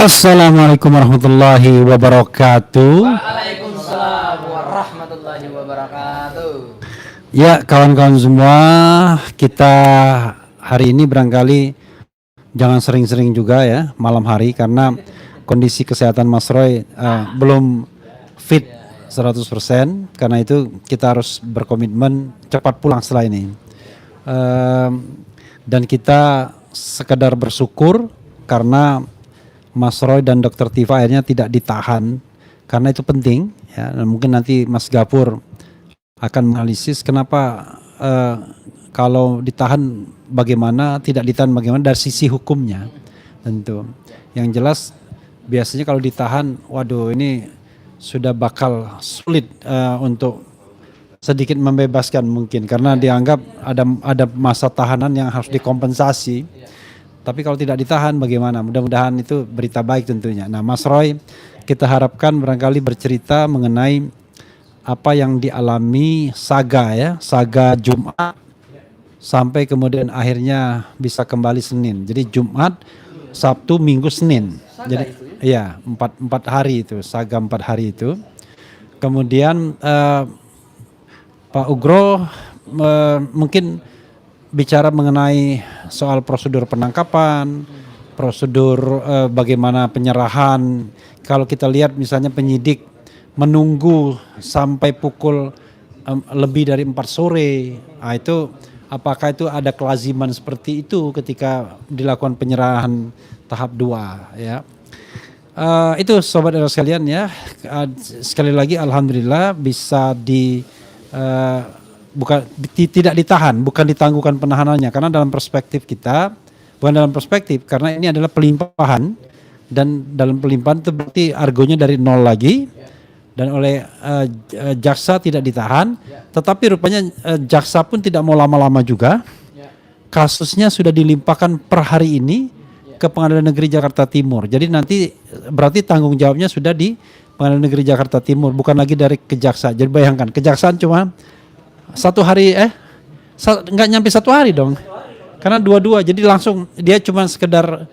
Assalamualaikum warahmatullahi wabarakatuh. Waalaikumsalam warahmatullahi wabarakatuh. Ya, kawan-kawan semua, kita hari ini barangkali jangan sering-sering juga ya malam hari karena kondisi kesehatan Mas Roy belum fit 100%. Karena itu kita harus berkomitmen cepat pulang setelah ini. Dan kita sekedar bersyukur karena Mas Roy dan Dr. Tifa akhirnya tidak ditahan karena itu penting ya. Dan mungkin nanti Mas Gafur akan menganalisis kenapa kalau ditahan bagaimana, tidak ditahan bagaimana dari sisi hukumnya tentu. Yang jelas biasanya kalau ditahan, waduh ini sudah bakal sulit untuk sedikit membebaskan mungkin karena dianggap ada masa tahanan yang harus dikompensasi. Tapi kalau tidak ditahan bagaimana? Mudah-mudahan itu berita baik tentunya. Nah, Mas Roy, kita harapkan barangkali bercerita mengenai apa yang dialami saga Jumat sampai kemudian akhirnya bisa kembali Senin. Jadi Jumat, Sabtu, Minggu, Senin. Jadi iya, empat hari itu, saga 4 hari itu. Kemudian Pak Ugro mungkin bicara mengenai soal prosedur penangkapan, prosedur bagaimana penyerahan. Kalau kita lihat misalnya penyidik menunggu sampai pukul lebih dari 4 sore, nah itu apakah itu ada kelaziman seperti itu ketika dilakukan penyerahan tahap 2 ya. Itu sobat era sekalian ya, sekali lagi alhamdulillah bisa tidak ditahan, bukan ditangguhkan penahanannya karena dalam perspektif kita, bukan dalam perspektif karena ini adalah pelimpahan dan dalam pelimpahan itu berarti argonya dari nol lagi dan oleh jaksa tidak ditahan, tetapi rupanya jaksa pun tidak mau lama-lama juga. Kasusnya sudah dilimpahkan per hari ini ke Pengadilan Negeri Jakarta Timur. Jadi nanti berarti tanggung jawabnya sudah di Pengadilan Negeri Jakarta Timur, bukan lagi dari kejaksaan. Jadi bayangkan kejaksaan cuma 1 hari nggak nyampe 1 hari dong, karena dua-dua jadi langsung dia cuma sekedar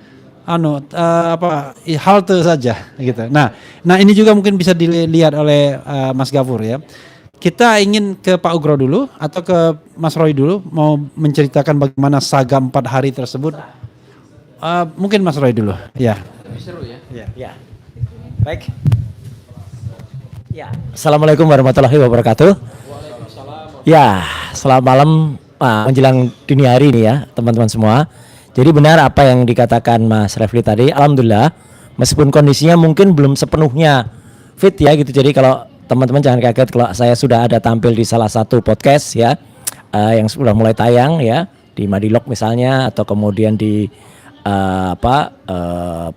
halte saja gitu. Nah ini juga mungkin bisa dilihat oleh Mas Gafur ya. Kita ingin ke Pak Ugro dulu atau ke Mas Roy dulu mau menceritakan bagaimana saga 4 hari tersebut. Mungkin Mas Roy dulu ya. Seru ya. Ya. Baik. Ya. Assalamualaikum warahmatullahi wabarakatuh. Ya, selamat malam menjelang dini hari ini ya teman-teman semua. Jadi benar apa yang dikatakan Mas Refli tadi, alhamdulillah meskipun kondisinya mungkin belum sepenuhnya fit ya gitu. Jadi kalau teman-teman jangan kaget kalau saya sudah ada tampil di salah satu podcast ya yang sudah mulai tayang ya di Madilog misalnya, atau kemudian di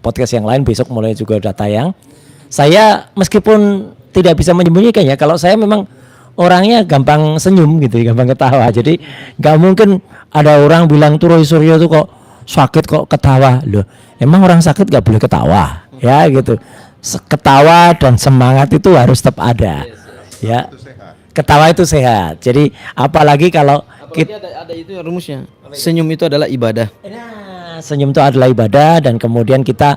podcast yang lain besok mulai juga udah tayang. Saya meskipun tidak bisa menyembunyikan ya, kalau saya memang orangnya gampang senyum gitu, gampang ketawa. Jadi nggak mungkin ada orang bilang tuh Roy Suryo tuh kok sakit kok ketawa. Loh, emang orang sakit nggak boleh ketawa ya gitu. Ketawa dan semangat itu harus tetap ada ya. Ketawa itu sehat. Jadi apalagi kalau kita ada itu rumusnya. Senyum itu adalah ibadah. Nah, senyum itu adalah ibadah, dan kemudian kita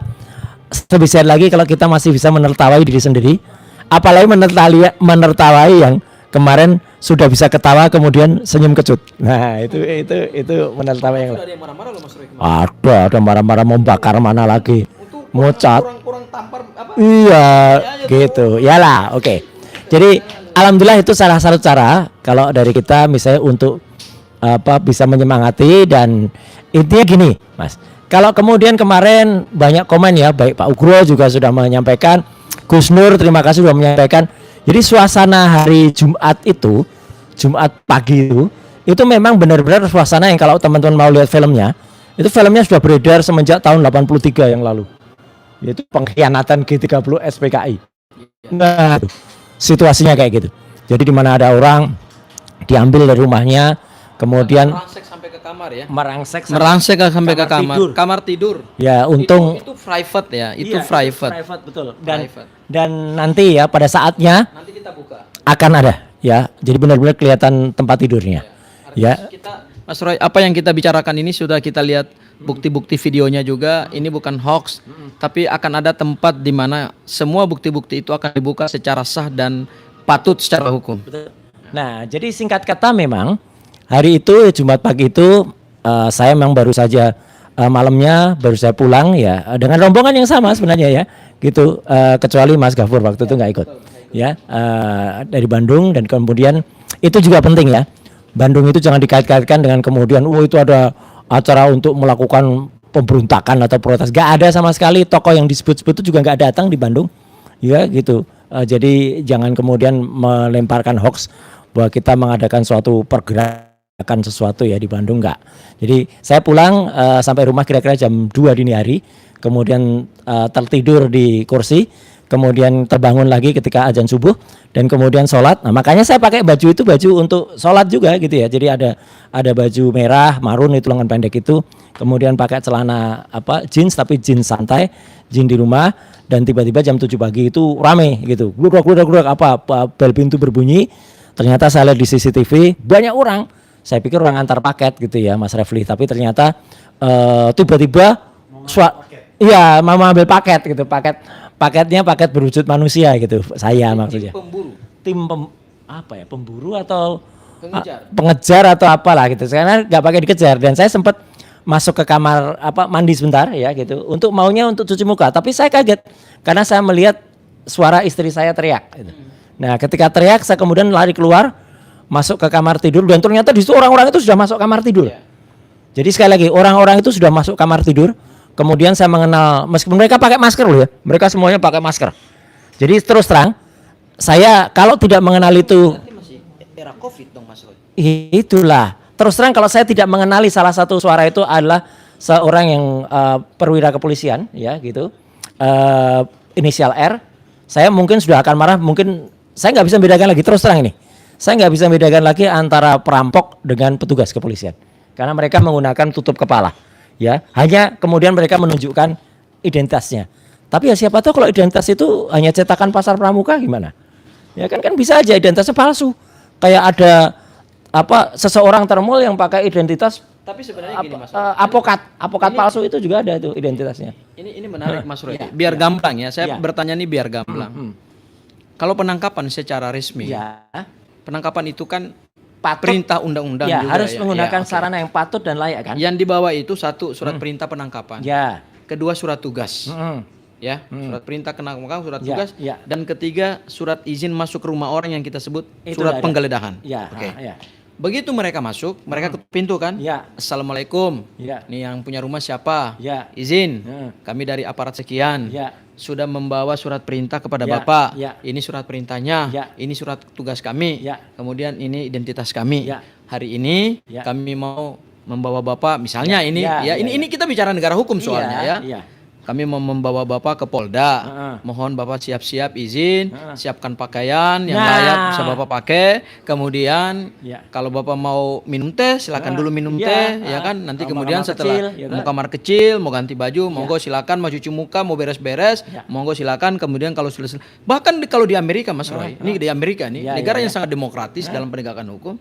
sebisa lagi kalau kita masih bisa menertawai diri sendiri, apalagi menertawai yang kemarin sudah bisa ketawa kemudian senyum kecut. Nah, itu menertawai yang ada yang marah-marah loh Mas Roy. Ada marah-marah, membakar mana lagi. Ngocat. Kurang tampar apa? Iya, gitu. Yalah, oke. Jadi alhamdulillah itu salah satu cara kalau dari kita misalnya untuk bisa menyemangati. Dan intinya gini, Mas. Kalau kemudian kemarin banyak komen ya, baik Pak Ugro juga sudah menyampaikan, Gus Nur terima kasih sudah menyampaikan. Jadi suasana hari Jumat itu, Jumat pagi itu memang benar-benar suasana yang kalau teman-teman mau lihat filmnya, itu filmnya sudah beredar semenjak tahun 83 yang lalu. Yaitu pengkhianatan G30 SPKI. Nah, situasinya kayak gitu. Jadi di mana ada orang diambil dari rumahnya, kemudian merangsek sampai ke kamar ya. Merangsek sampai ke kamar tidur. Ya, untung itu private ya, itu iya, private. Private betul. Private. Dan nanti ya pada saatnya Nanti kita buka. akan ada ya. Jadi benar-benar kelihatan tempat tidurnya. Ya. Ya. Kita Mas Roy, apa yang kita bicarakan ini sudah kita lihat bukti-bukti videonya juga. Ini bukan hoax, tapi akan ada tempat di mana semua bukti-bukti itu akan dibuka secara sah dan patut secara hukum. Nah, jadi singkat kata memang hari itu Jumat pagi itu saya memang baru saja malamnya baru saya pulang ya dengan rombongan yang sama sebenarnya ya gitu, kecuali Mas Gafur waktu itu nggak ikut ya, dari Bandung. Dan kemudian itu juga penting ya, Bandung itu jangan dikait-kaitkan dengan kemudian itu ada acara untuk melakukan pemberontakan atau protes. Gak ada sama sekali, tokoh yang disebut-sebut itu juga nggak datang di Bandung ya gitu. Jadi jangan kemudian melemparkan hoax bahwa kita mengadakan suatu pergerakan sesuatu ya di Bandung, enggak. Jadi saya pulang sampai rumah kira-kira jam 2 dini hari, kemudian tertidur di kursi, kemudian terbangun lagi ketika azan subuh, dan kemudian sholat. Nah makanya saya pakai baju itu baju untuk sholat juga gitu ya. Jadi ada baju merah marun itu lengan pendek itu, kemudian pakai celana jeans tapi jeans santai, jeans di rumah. Dan tiba-tiba jam 7 pagi itu rame gitu, gludak bel pintu berbunyi. Ternyata saya lihat di CCTV banyak orang. Saya pikir orang antar paket gitu ya Mas Refli, tapi ternyata tiba-tiba iya mau ambil paket gitu, paketnya paket berwujud manusia gitu. Saya maksudnya. Pemburu atau pengejar atau apalah gitu. Karena nggak pakai dikejar, dan saya sempat masuk ke kamar mandi sebentar ya gitu untuk cuci muka, tapi saya kaget karena saya melihat suara istri saya teriak gitu. Nah, ketika teriak saya kemudian lari keluar masuk ke kamar tidur, dan ternyata di situ orang-orang itu sudah masuk kamar tidur. Jadi sekali lagi orang-orang itu sudah masuk kamar tidur. Kemudian saya mengenal, meskipun mereka pakai masker loh ya, mereka semuanya pakai masker. Jadi terus terang saya kalau tidak mengenal itu, Nanti masih era Covid dong Mas Roy. itulah. Terus terang kalau saya tidak mengenali salah satu suara itu adalah seorang yang perwira kepolisian ya gitu, inisial R, saya mungkin sudah akan marah. Mungkin saya nggak bisa membedakan lagi, terus terang ini saya nggak bisa membedakan lagi antara perampok dengan petugas kepolisian karena mereka menggunakan tutup kepala ya, hanya kemudian mereka menunjukkan identitasnya. Tapi ya siapa tahu kalau identitas itu hanya cetakan pasar pramuka gimana ya, kan bisa aja identitasnya palsu, kayak ada seseorang termul yang pakai identitas Tapi sebenarnya gini Mas Roy. apokat palsu itu juga ada itu identitasnya. Ini menarik Mas Roy. Biar gampang ya, saya bertanya nih biar gampang. Kalau penangkapan secara resmi, penangkapan itu kan perintah undang-undang ya, juga harus ya. menggunakan sarana yang patut dan layak kan. Yang dibawa itu satu surat perintah penangkapan. Ya. Kedua surat tugas. Ya, surat perintah penangkapan, surat Ya, tugas, ya. dan ketiga surat izin masuk ke rumah orang yang kita sebut Itu surat ada. penggeledahan. Ya, Oke. ya. Begitu mereka masuk, mereka ketuk pintu kan? Ya. Assalamualaikum. Ya. Nih yang punya rumah siapa? Ya. Izin. Ya. Kami dari aparat sekian. Ya. Sudah membawa surat perintah kepada Ya. Bapak. Ya. Ini surat perintahnya. Ya. Ini surat tugas kami. Ya. Kemudian ini identitas kami. Ya. Hari ini Ya. kami mau membawa Bapak, misalnya ini Ya. Ya. ini kita bicara negara hukum soalnya ya. Iya. Kami mau membawa Bapak ke Polda. Mohon Bapak siap-siap izin, siapkan pakaian yang layak bisa Bapak pakai. Kemudian Ya. kalau Bapak mau minum teh, silakan dulu minum teh, ya kan. Nanti Mau kemudian kamar setelah kecil, ya kan? mau kamar kecil, mau ganti baju, monggo silakan, mau cuci muka, mau beres-beres, Ya. monggo silakan. Kemudian kalau sudah bahkan kalau di Amerika Mas Roy, ini di Amerika nih, Ya, negara ya, yang sangat demokratis dalam penegakan hukum.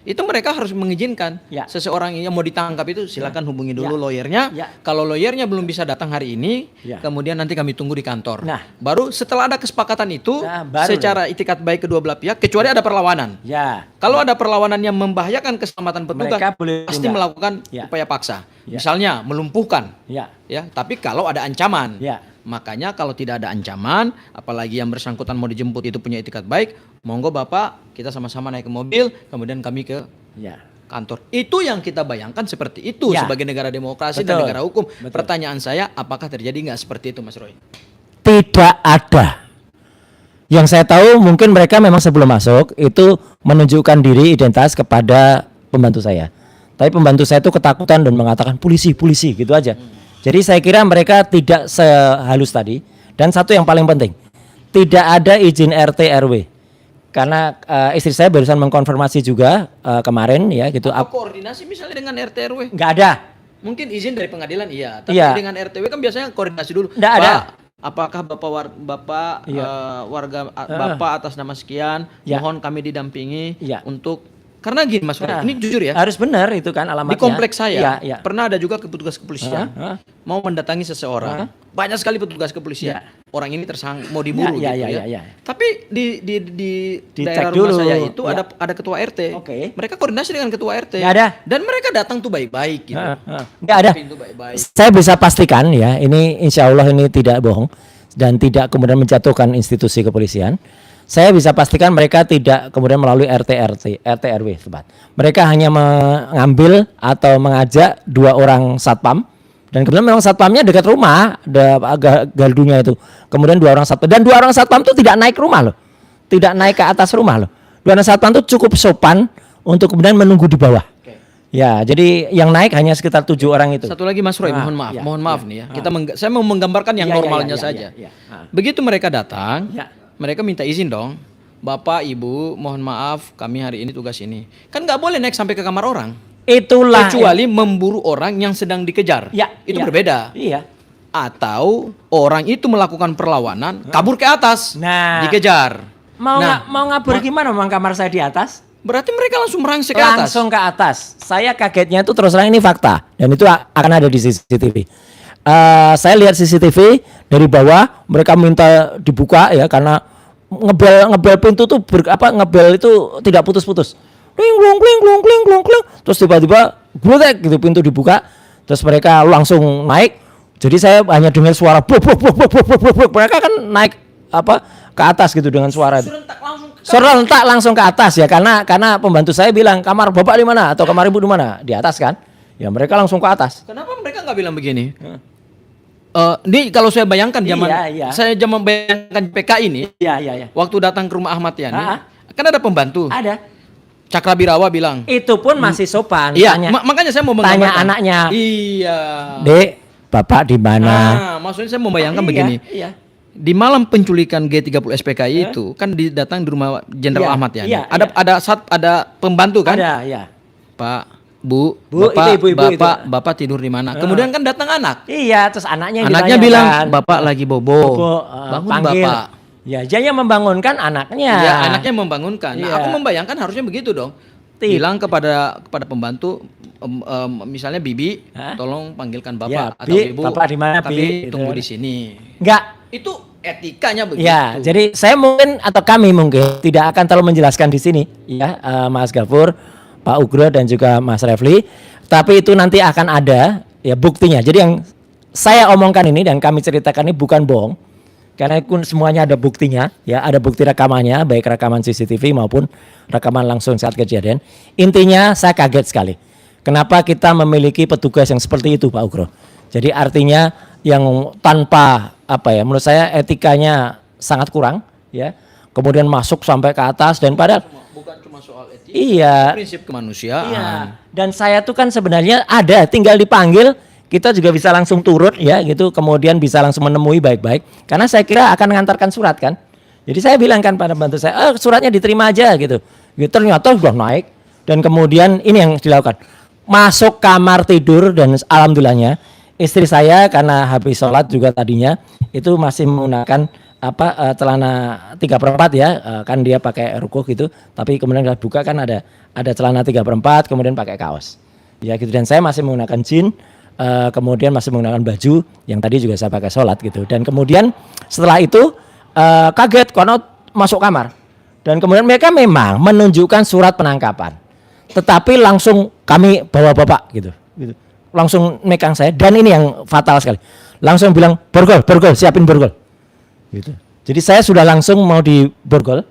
Itu mereka harus mengizinkan Ya. seseorang yang mau ditangkap itu silakan hubungi dulu lawyernya. Ya. Kalau lawyernya belum bisa datang hari ini, Ya. kemudian nanti kami tunggu di kantor. Nah. Baru setelah ada kesepakatan itu, Nah, baru secara itikat baik kedua belah pihak, kecuali ada perlawanan. Ya. Kalau ada perlawanan yang membahayakan keselamatan petugas, Mereka boleh pasti tindak. melakukan Ya. upaya paksa. Ya. Misalnya melumpuhkan, Ya. ya. Tapi kalau ada ancaman, Ya. makanya kalau tidak ada ancaman, apalagi yang bersangkutan mau dijemput itu punya itikat baik, monggo Bapak kita sama-sama naik ke mobil, kemudian kami ke Ya. kantor. Itu yang kita bayangkan seperti itu Ya. sebagai negara demokrasi dan Betul. negara hukum. Betul. Pertanyaan saya, apakah terjadi nggak seperti itu, Mas Roy? Tidak ada. Yang saya tahu mungkin mereka memang sebelum masuk itu menunjukkan diri identitas kepada pembantu saya. Tapi pembantu saya itu ketakutan dan mengatakan polisi gitu aja. Jadi saya kira mereka tidak sehalus tadi. Dan satu yang paling penting, tidak ada izin RT RW. Karena istri saya barusan mengkonfirmasi juga kemarin ya gitu. Apa koordinasi misalnya dengan RT RW? Nggak ada. Mungkin izin dari pengadilan iya, tapi Iya. dengan RTW kan biasanya koordinasi dulu. Nggak ada. Pak, apakah Bapak Iya. warga Bapak atas nama sekian, Ya. mohon kami didampingi Ya. untuk Karena gini Mas Roy, ini jujur ya. Harus benar itu kan alamatnya. Di kompleks saya Iya. pernah ada juga petugas kepolisian mau mendatangi seseorang. Banyak sekali petugas kepolisian. Orang ini tersangka mau diburu Ya, gitu ya, ya. ya. Tapi di Dicek daerah rumah dulu. saya itu Ya. ada ketua RT. Oke. Mereka koordinasi dengan ketua RT. Nggak ada. Dan mereka datang tuh baik-baik gitu. Nggak ada. Pintu baik-baik. Saya bisa pastikan ya, ini insya Allah ini tidak bohong dan tidak kemudian menjatuhkan institusi kepolisian. Saya bisa pastikan mereka tidak kemudian melalui RT RW tempat. Mereka hanya mengambil atau mengajak 2 orang satpam dan kemudian memang satpamnya dekat rumah, ada gardunya itu. Kemudian 2 orang satpam dan 2 orang satpam itu tidak naik rumah loh, tidak naik ke atas rumah loh. 2 orang satpam itu cukup sopan untuk kemudian menunggu di bawah. Ya, jadi yang naik hanya sekitar 7 orang itu. Satu lagi Mas Roy, mohon maaf nih ya. Saya mau menggambarkan yang normalnya saja. Begitu mereka datang, mereka minta izin dong. Bapak, Ibu, mohon maaf, kami hari ini tugas ini. Kan nggak boleh naik sampai ke kamar orang. Itulah Kecuali memburu orang yang sedang dikejar. Itu berbeda. Iya. Atau orang itu melakukan perlawanan, kabur ke atas, Nah, dikejar. mau ngabur gimana memang kamar saya di atas? Berarti mereka langsung merangsek ke atas. Langsung ke atas. Saya kagetnya itu terus terang ini fakta dan itu akan ada di CCTV. Saya lihat CCTV dari bawah, mereka minta dibuka ya karena ngebel pintu tuh ngebel itu tidak putus-putus. Kling klung kling klung kling klung kling. Terus tiba-tiba glutek gitu pintu dibuka. Terus mereka langsung naik. Jadi saya hanya dengar suara blok. Mereka kan naik ke atas gitu dengan suara itu. Serentak langsung ke atas ya karena pembantu saya bilang kamar bapak di mana atau kamar ibu di mana, di atas kan ya mereka langsung ke atas. Kenapa mereka nggak bilang begini? Ini kalau saya bayangkan saya zaman bayangkan PKI ini, waktu datang ke rumah Ahmad Yani, kan ada pembantu, Ada. Cakrabirawa bilang Itu pun masih sopan. iya, makanya saya mau menggambarkan. Tanya anaknya. Iya. Dek, bapak di mana? Maksudnya saya mau bayangkan begini. Iya. Di malam penculikan G30 SPKI itu kan datang di rumah Jenderal Ahmad Yani. Ada pembantu kan? Ada, ya. Pak, Bu, Bapak, itu ibu Bapak itu. tidur di mana? Kemudian kan datang anak. Iya, terus anaknya Bilang, Bapak lagi bobo. Bangun panggil. Bapak. Ya, dia yang membangunkan anaknya. Ya, anaknya membangunkan. Nah, Iya. aku membayangkan harusnya begitu dong. Bilang kepada pembantu, misalnya Bibi, tolong panggilkan Bapak Ya, atau Ibu. Bapak di mana, Tapi Bi? tunggu Gitu. di sini. Enggak. Itu etikanya begitu. Ya, jadi saya mungkin atau kami mungkin tidak akan terlalu menjelaskan di sini, ya, Mas Gafur, Pak Ugro dan juga Mas Refli. Tapi itu nanti akan ada ya buktinya. Jadi yang saya omongkan ini dan kami ceritakan ini bukan bohong, karena semuanya ada buktinya, ya, ada bukti rekamannya, baik rekaman CCTV maupun rekaman langsung saat kejadian. Intinya saya kaget sekali. Kenapa kita memiliki petugas yang seperti itu, Pak Ugro? Jadi artinya yang tanpa menurut saya etikanya sangat kurang, ya. Kemudian masuk sampai ke atas dan pada Bukan cuma soal etika. Iya. Prinsip kemanusiaan. Iya. Dan saya tuh kan sebenarnya ada tinggal dipanggil, kita juga bisa langsung turut ya gitu, kemudian bisa langsung menemui baik-baik. Karena saya kira akan mengantarkan surat kan. Jadi saya bilang kan pada bantu saya, suratnya diterima aja gitu. Ternyata sudah naik dan kemudian ini yang dilakukan. Masuk kamar tidur dan alhamdulillahnya istri saya karena habis sholat juga tadinya itu masih menggunakan celana 3/4 ya, kan dia pakai rukuh gitu, tapi kemudian kita buka kan ada celana 3/4 kemudian pakai kaos ya gitu, dan saya masih menggunakan jeans, kemudian masih menggunakan baju yang tadi juga saya pakai sholat gitu, dan kemudian setelah itu kaget karena masuk kamar dan kemudian mereka memang menunjukkan surat penangkapan, tetapi langsung kami bawa bapak gitu langsung megang saya, dan ini yang fatal sekali, langsung bilang borgol siapin borgol gitu. Jadi saya sudah langsung mau diborgol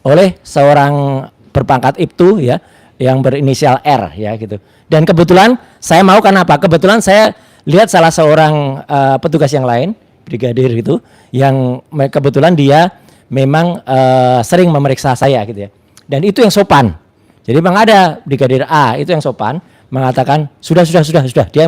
oleh seorang berpangkat Ibtu ya, yang berinisial R ya gitu. Dan kebetulan saya mau karena apa? Kebetulan saya lihat salah seorang petugas yang lain, brigadir gitu, yang kebetulan dia memang sering memeriksa saya gitu ya. Dan itu yang sopan. Jadi memang ada brigadir A itu yang sopan, mengatakan sudah dia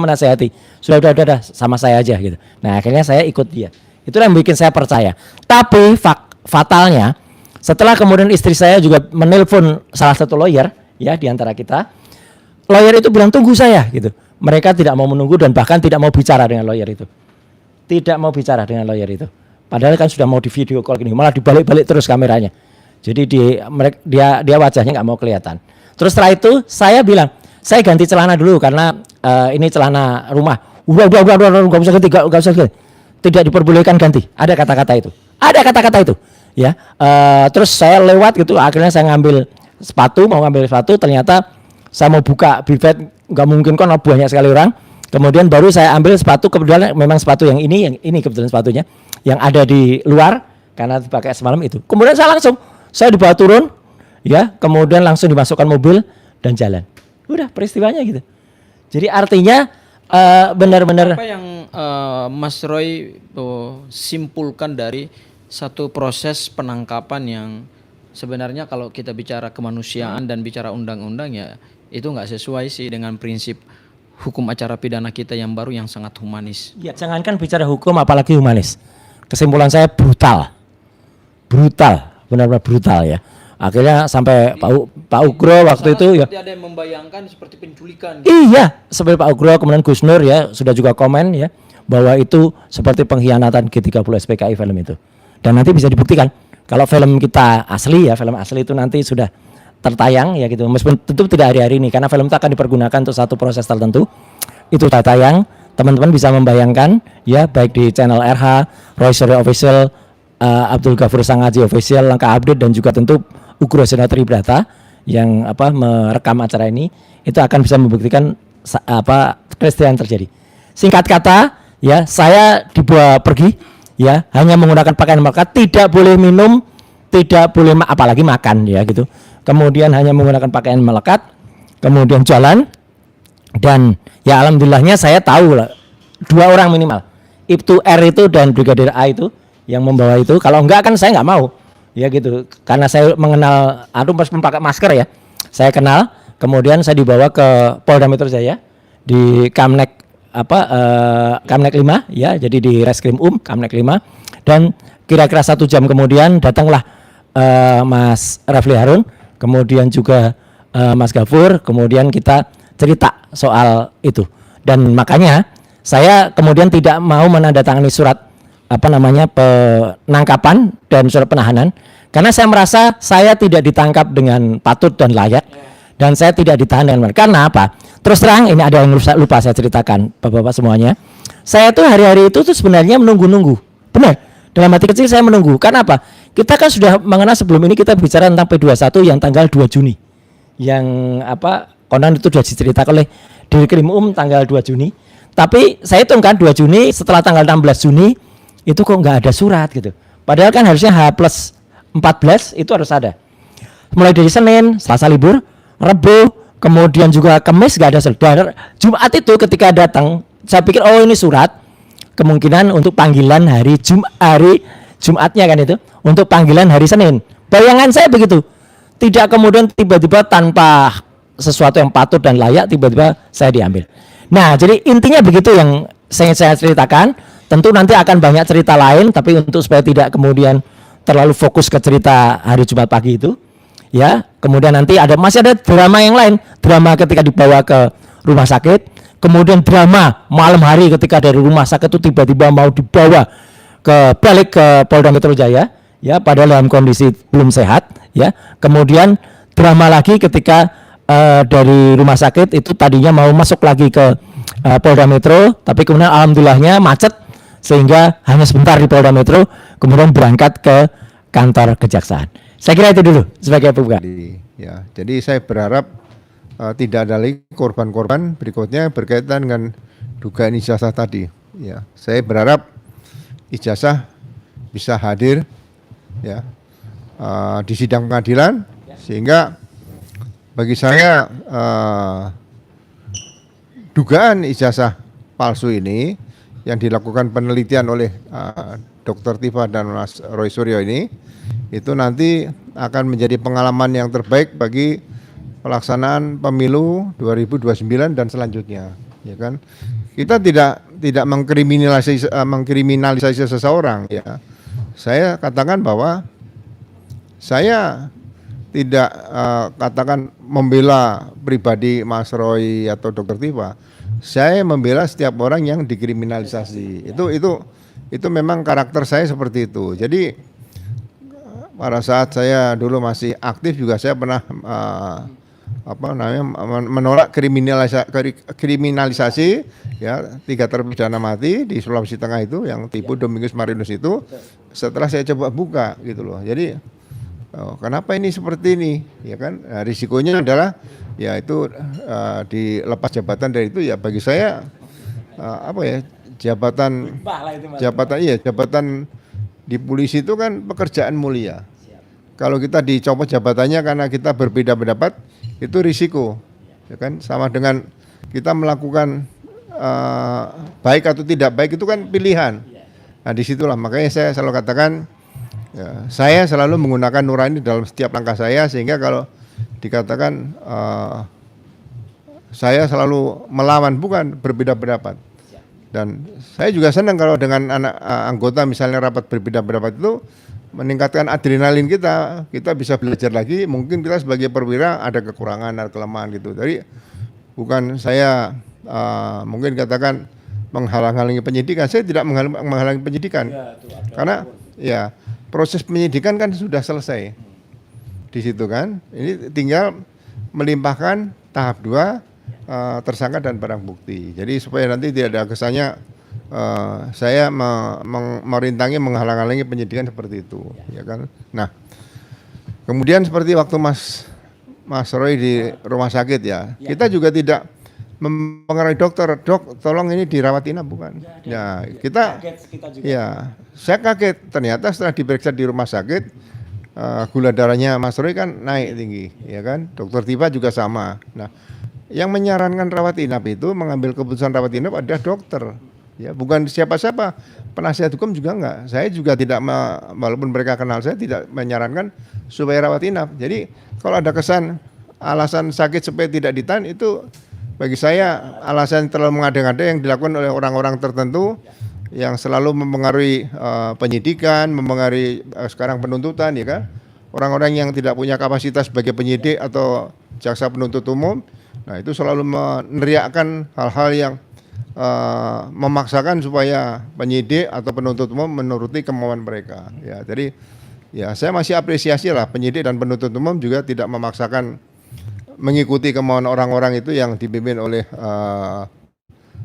menasehati, sudah sama saya aja gitu. Nah akhirnya saya ikut dia. Itulah yang bikin saya percaya. Tapi fatalnya setelah kemudian istri saya juga menelpon salah satu lawyer ya di antara kita, lawyer itu bilang tunggu saya gitu. Mereka tidak mau menunggu dan bahkan tidak mau bicara dengan lawyer itu. Tidak mau bicara dengan lawyer itu. Padahal kan sudah mau di video call gini, malah dibalik-balik terus kameranya. Jadi dia wajahnya nggak mau kelihatan. Terus setelah itu saya bilang, saya ganti celana dulu karena ini celana rumah. Udah, nggak usah ganti, nggak usah ganti. Tidak diperbolehkan ganti. Ada kata-kata itu. Ada kata-kata itu. Ya, terus saya lewat gitu. Akhirnya saya ngambil sepatu, mau ngambil sepatu. Ternyata saya mau buka buffet, nggak mungkin kan banyak sekali orang. Kemudian baru saya ambil sepatu. Kebetulan memang sepatu yang ini kebetulan sepatunya yang ada di luar karena dipakai semalam itu. Kemudian saya dibawa turun, ya. Kemudian langsung dimasukkan mobil dan jalan. Udah peristiwanya gitu. Jadi artinya benar-benar Apa yang Mas Roy simpulkan dari satu proses penangkapan yang sebenarnya kalau kita bicara kemanusiaan dan bicara undang-undang ya itu nggak sesuai sih dengan prinsip hukum acara pidana kita yang baru yang sangat humanis. ya, jangankan bicara hukum apalagi humanis. Kesimpulan saya brutal, benar-benar brutal ya. Akhirnya sampai Pak Ugro waktu itu ya. Seperti ada yang membayangkan seperti penculikan. Iya, seperti Pak Ugro kemudian Gus Nur ya sudah juga komen ya bahwa itu seperti pengkhianatan G30 SPKI film itu. Dan nanti bisa dibuktikan kalau film kita asli ya, film asli itu nanti sudah tertayang ya gitu. Meskipun tentu tidak hari-hari ini karena film itu akan dipergunakan untuk satu proses tertentu. Itu sudah tayang, teman-teman bisa membayangkan ya baik di channel RH, Roy Suryo Official, Abdul Ghafur Sangaji Official, Langkah Update dan juga tentu Ugro Senatri Brata yang merekam acara ini itu akan bisa membuktikan peristiwa yang terjadi. Singkat kata ya saya dibawa pergi ya hanya menggunakan pakaian melekat, tidak boleh minum, tidak boleh apalagi makan ya gitu. Kemudian hanya menggunakan pakaian melekat, kemudian jalan dan ya alhamdulillahnya saya tahu lah 2 orang minimal. Ibtu R itu dan Brigadir A itu yang membawa itu. Kalau enggak kan saya nggak mau. Ya gitu, karena saya mengenal, meskipun pakai masker ya, saya kenal. Kemudian saya dibawa ke Polda Metro Jaya di Kamnek Kamnek 5 ya, jadi di Reskrim Kamnek 5. Dan kira-kira 1 jam kemudian datanglah Mas Rafli Harun, kemudian juga Mas Ghafur, kemudian kita cerita soal itu. Dan makanya saya kemudian tidak mau menandatangani surat penangkapan dan surat penahanan karena saya merasa saya tidak ditangkap dengan patut dan layak dan saya tidak ditahan dengan benar. Karena apa? Terus terang ini ada yang lupa saya ceritakan Bapak-bapak semuanya. Saya tuh hari-hari itu tuh sebenarnya menunggu-nunggu. Benar. Dalam hati kecil saya menunggu. Karena apa? Kita kan sudah mengenal sebelum ini kita bicara tentang P21 yang tanggal 2 Juni. Yang konon itu sudah diceritakan oleh Dirkrim tanggal 2 Juni. Tapi saya hitung kan 2 Juni setelah tanggal 16 Juni itu kok nggak ada surat gitu. Padahal kan harusnya H+14 itu harus ada. Mulai dari Senin, Selasa libur, Rabu, kemudian juga Kamis nggak ada surat. Jumat itu ketika datang, saya pikir oh ini surat, kemungkinan untuk panggilan hari Jumatnya kan itu, untuk panggilan hari Senin. Bayangan saya begitu. Tidak kemudian tiba-tiba tanpa sesuatu yang patut dan layak tiba-tiba saya diambil. Nah, jadi intinya begitu yang saya ceritakan. Tentu nanti akan banyak cerita lain, tapi untuk supaya tidak kemudian terlalu fokus ke cerita hari Jumat pagi itu, ya. Kemudian nanti masih ada drama yang lain, drama ketika dibawa ke rumah sakit, kemudian drama malam hari ketika dari rumah sakit itu tiba-tiba mau dibawa balik ke Polda Metro Jaya, ya, padahal dalam kondisi belum sehat, ya. Kemudian drama lagi ketika dari rumah sakit itu tadinya mau masuk lagi ke Polda Metro, tapi kemudian alhamdulillahnya macet. Sehingga hanya sebentar di Polda Metro, kemudian berangkat ke kantor kejaksaan. Saya kira itu dulu sebagai pembuka. Ya, jadi saya berharap tidak ada lagi korban-korban berikutnya berkaitan dengan dugaan ijazah tadi. Ya, saya berharap ijazah bisa hadir ya di sidang pengadilan sehingga bagi saya dugaan ijazah palsu ini yang dilakukan penelitian oleh Dr. Tifa dan Mas Roy Suryo ini itu nanti akan menjadi pengalaman yang terbaik bagi pelaksanaan pemilu 2029 dan selanjutnya, ya kan? Kita tidak mengkriminalisasi seseorang, ya. Saya katakan bahwa saya tidak katakan membela pribadi Mas Roy atau Dr. Tifa. Saya membela setiap orang yang dikriminalisasi. Itu memang karakter saya seperti itu. Jadi pada saat saya dulu masih aktif juga saya pernah menolak kriminalisasi ya 3 terpidana mati di Sulawesi Tengah itu yang tipu Domingos Marinus itu. Setelah saya coba buka gitu loh. Jadi kenapa ini seperti ini ya kan? Nah, risikonya adalah ya itu dilepas jabatan dari itu ya bagi saya jabatan di polisi itu kan pekerjaan mulia. Kalau kita dicopot jabatannya karena kita berbeda pendapat, itu risiko, ya kan? Sama dengan kita melakukan baik atau tidak baik itu kan pilihan. Nah disitulah makanya saya selalu katakan, ya, saya selalu menggunakan nurani dalam setiap langkah saya sehingga kalau dikatakan saya selalu melawan bukan berbeda pendapat. Dan saya juga senang kalau dengan anggota misalnya rapat berbeda pendapat itu meningkatkan adrenalin kita bisa belajar lagi, mungkin kita sebagai perwira ada kekurangan, ada kelemahan gitu. Jadi bukan saya mungkin katakan menghalang-halangi penyidikan, saya tidak menghalangi penyidikan. Karena ya proses penyidikan kan sudah selesai. Di situ kan. Ini tinggal melimpahkan tahap 2 tersangka dan barang bukti. Jadi supaya nanti tidak ada kesannya saya merintangi menghalang-halangi penyidikan seperti itu, ya kan. Nah, kemudian seperti waktu Mas Roy di rumah sakit ya, kita juga tidak mempengaruhi dokter, dok, tolong ini dirawat inap bukan. Ya, kita ya, saya kaget ternyata setelah diperiksa di rumah sakit gula darahnya Mas Roy kan naik tinggi, ya kan. Dokter Tifa juga sama. Nah, yang menyarankan rawat inap itu mengambil keputusan rawat inap adalah dokter. Ya, bukan siapa-siapa, penasihat hukum juga enggak. Saya juga tidak, walaupun mereka kenal saya, tidak menyarankan supaya rawat inap. Jadi kalau ada kesan alasan sakit supaya tidak ditahan itu bagi saya alasan terlalu mengada-ngada yang dilakukan oleh orang-orang tertentu yang selalu mempengaruhi penyidikan, mempengaruhi sekarang penuntutan, ya kan. Orang-orang yang tidak punya kapasitas sebagai penyidik atau jaksa penuntut umum, nah itu selalu meneriakkan hal-hal yang memaksakan supaya penyidik atau penuntut umum menuruti kemauan mereka. Ya, jadi ya saya masih apresiasi lah penyidik dan penuntut umum juga tidak memaksakan mengikuti kemauan orang-orang itu yang dipimpin oleh